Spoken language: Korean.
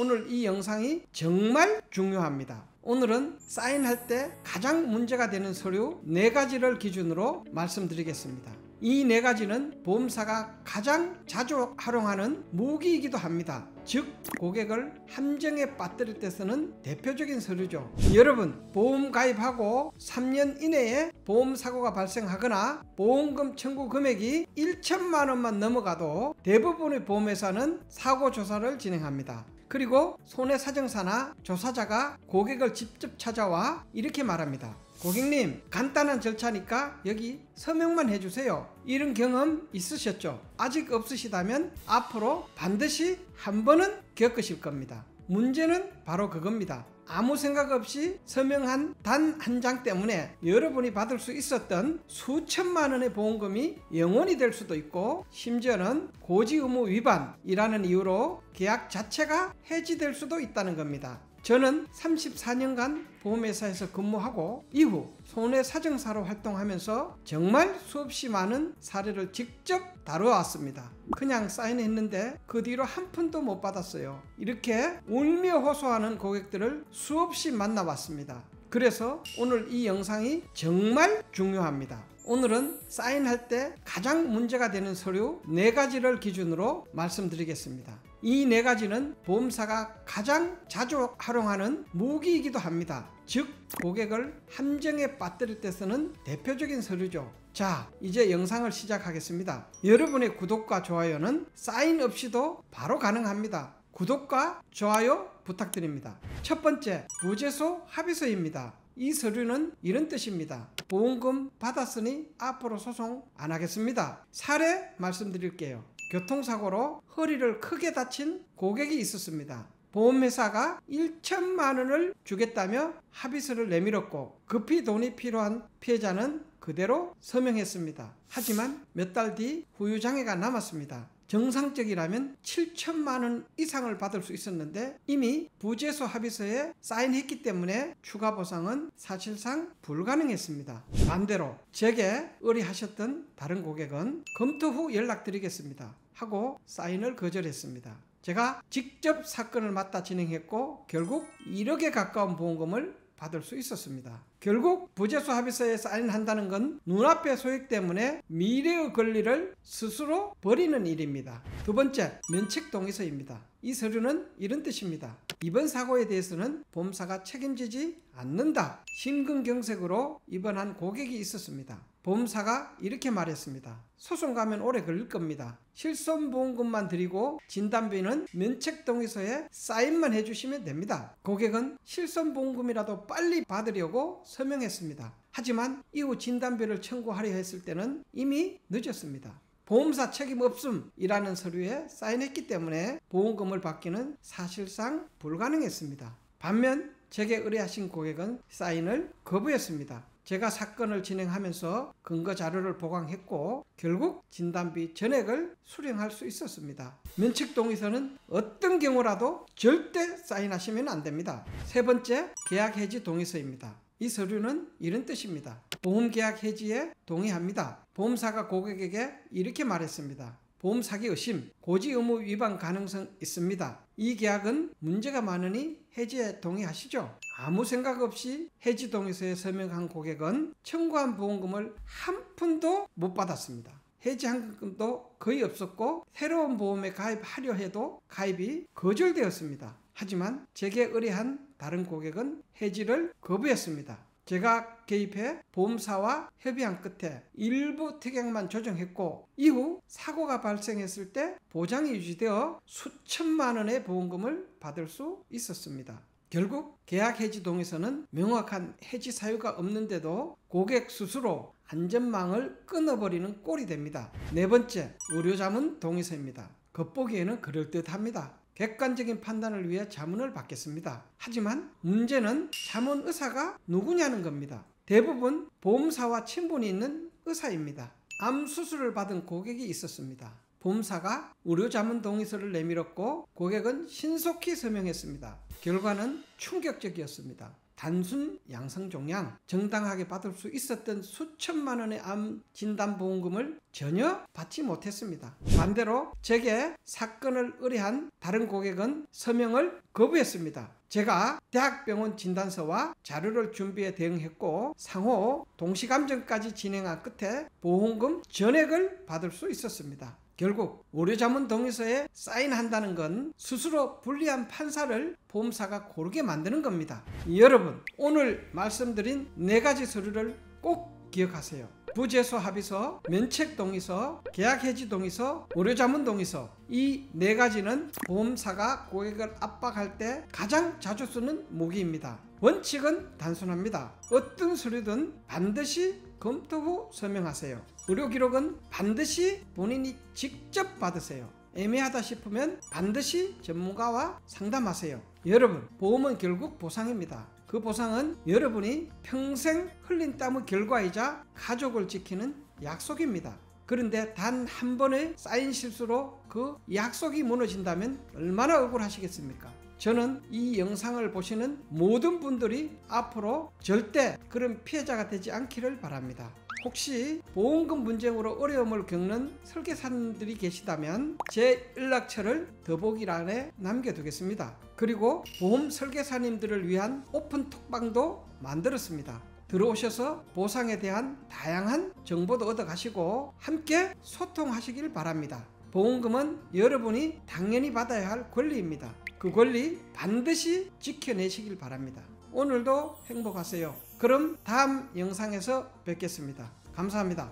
오늘 이 영상이 정말 중요합니다. 오늘은 사인할 때 가장 문제가 되는 서류 4가지를 기준으로 말씀드리겠습니다. 이 4가지는 보험사가 가장 자주 활용하는 무기이기도 합니다. 즉 고객을 함정에 빠뜨릴 때 쓰는 대표적인 서류죠. 여러분, 보험 가입하고 3년 이내에 보험사고가 발생하거나 보험금 청구 금액이 1천만 원만 넘어가도 대부분의 보험회사는 사고조사를 진행합니다. 그리고 손해사정사나 조사자가 고객을 직접 찾아와 이렇게 말합니다. 고객님, 간단한 절차니까 여기 서명만 해주세요. 이런 경험 있으셨죠? 아직 없으시다면 앞으로 반드시 한 번은 겪으실 겁니다. 문제는 바로 그겁니다. 아무 생각 없이 서명한 단 한 장 때문에 여러분이 받을 수 있었던 수천만 원의 보험금이 영원이 될 수도 있고, 심지어는 고지 의무 위반이라는 이유로 계약 자체가 해지될 수도 있다는 겁니다. 저는 34년간 보험회사에서 근무하고 이후 손해사정사로 활동하면서 정말 수없이 많은 사례를 직접 다뤄왔습니다. 그냥 사인했는데 그 뒤로 한 푼도 못 받았어요. 이렇게 울며 호소하는 고객들을 수없이 만나왔습니다. 그래서 오늘 이 영상이 정말 중요합니다. 오늘은 사인할 때 가장 문제가 되는 서류 4가지를 기준으로 말씀드리겠습니다. 이 4가지는 보험사가 가장 자주 활용하는 무기이기도 합니다. 즉 고객을 함정에 빠뜨릴 때 쓰는 대표적인 서류죠. 자, 이제 영상을 시작하겠습니다. 여러분의 구독과 좋아요는 사인 없이도 바로 가능합니다. 구독과 좋아요 부탁드립니다. 첫 번째, 부재소 합의서입니다. 이 서류는 이런 뜻입니다. 보험금 받았으니 앞으로 소송 안 하겠습니다. 사례 말씀드릴게요. 교통사고로 허리를 크게 다친 고객이 있었습니다. 보험회사가 1천만 원을 주겠다며 합의서를 내밀었고, 급히 돈이 필요한 피해자는 그대로 서명했습니다. 하지만 몇 달 뒤 후유장애가 남았습니다. 정상적이라면 7천만 원 이상을 받을 수 있었는데 이미 부재소 합의서에 사인했기 때문에 추가 보상은 사실상 불가능했습니다. 반대로 제게 의뢰하셨던 다른 고객은 검토 후 연락드리겠습니다 하고 사인을 거절했습니다. 제가 직접 사건을 맡아 진행했고 결국 1억에 가까운 보험금을 받을 수 있었습니다. 결국 부재소 합의서에 사인한다는 건 눈앞의 소익 때문에 미래의 권리를 스스로 버리는 일입니다. 두 번째, 면책동의서입니다. 이 서류는 이런 뜻입니다. 이번 사고에 대해서는 보험사가 책임지지 않는다. 심근경색으로 입원한 고객이 있었습니다. 보험사가 이렇게 말했습니다. 소송 가면 오래 걸릴 겁니다. 실손보험금만 드리고 진단비는 면책동의서에 사인만 해주시면 됩니다. 고객은 실손보험금이라도 빨리 받으려고 서명했습니다. 하지만 이후 진단비를 청구하려 했을 때는 이미 늦었습니다. 보험사 책임 없음이라는 서류에 사인했기 때문에 보험금을 받기는 사실상 불가능했습니다. 반면 제게 의뢰하신 고객은 사인을 거부했습니다. 제가 사건을 진행하면서 근거 자료를 보강했고 결국 진단비 전액을 수령할 수 있었습니다. 면책동의서는 어떤 경우라도 절대 사인하시면 안 됩니다. 세 번째, 계약해지 동의서입니다. 이 서류는 이런 뜻입니다. 보험계약 해지에 동의합니다. 보험사가 고객에게 이렇게 말했습니다. 보험 사기 의심, 고지 의무 위반 가능성 있습니다. 이 계약은 문제가 많으니 해지에 동의하시죠? 아무 생각 없이 해지 동의서에 서명한 고객은 청구한 보험금을 한 푼도 못 받았습니다. 해지 환급금도 거의 없었고 새로운 보험에 가입하려 해도 가입이 거절되었습니다. 하지만 제게 의뢰한 다른 고객은 해지를 거부했습니다. 제가 개입해 보험사와 협의한 끝에 일부 특약만 조정했고 이후 사고가 발생했을 때 보장이 유지되어 수천만 원의 보험금을 받을 수 있었습니다. 결국 계약 해지 동의서는 명확한 해지 사유가 없는데도 고객 스스로 안전망을 끊어버리는 꼴이 됩니다. 네 번째, 의료자문 동의서입니다. 겉보기에는 그럴듯합니다. 객관적인 판단을 위해 자문을 받겠습니다. 하지만 문제는 자문 의사가 누구냐는 겁니다. 대부분 보험사와 친분이 있는 의사입니다. 암 수술을 받은 고객이 있었습니다. 보험사가 의료자문 동의서를 내밀었고 고객은 신속히 서명했습니다. 결과는 충격적이었습니다. 단순 양성종양 정당하게 받을 수 있었던 수천만 원의 암 진단보험금을 전혀 받지 못했습니다. 반대로 제게 사건을 의뢰한 다른 고객은 서명을 거부했습니다. 제가 대학병원 진단서와 자료를 준비해 대응했고 상호 동시감정까지 진행한 끝에 보험금 전액을 받을 수 있었습니다. 결국 의료자문 동의서에 사인한다는 건 스스로 불리한 판사를 보험사가 고르게 만드는 겁니다. 여러분, 오늘 말씀드린 4가지 서류를 꼭 기억하세요. 부재소 합의서, 면책동의서, 계약해지동의서, 의료자문동의서, 이 4가지는 보험사가 고객을 압박할 때 가장 자주 쓰는 무기입니다. 원칙은 단순합니다. 어떤 서류든 반드시 검토 후 서명하세요. 의료기록은 반드시 본인이 직접 받으세요. 애매하다 싶으면 반드시 전문가와 상담하세요. 여러분, 보험은 결국 보상입니다. 그 보상은 여러분이 평생 흘린 땀의 결과이자 가족을 지키는 약속입니다. 그런데 단 한 번의 사인 실수로 그 약속이 무너진다면 얼마나 억울하시겠습니까? 저는 이 영상을 보시는 모든 분들이 앞으로 절대 그런 피해자가 되지 않기를 바랍니다. 혹시 보험금 분쟁으로 어려움을 겪는 설계사님들이 계시다면 제 연락처를 더보기란에 남겨두겠습니다. 그리고 보험 설계사님들을 위한 오픈 톡방도 만들었습니다. 들어오셔서 보상에 대한 다양한 정보도 얻어가시고 함께 소통하시길 바랍니다. 보험금은 여러분이 당연히 받아야 할 권리입니다. 그 권리 반드시 지켜내시길 바랍니다. 오늘도 행복하세요. 그럼 다음 영상에서 뵙겠습니다. 감사합니다.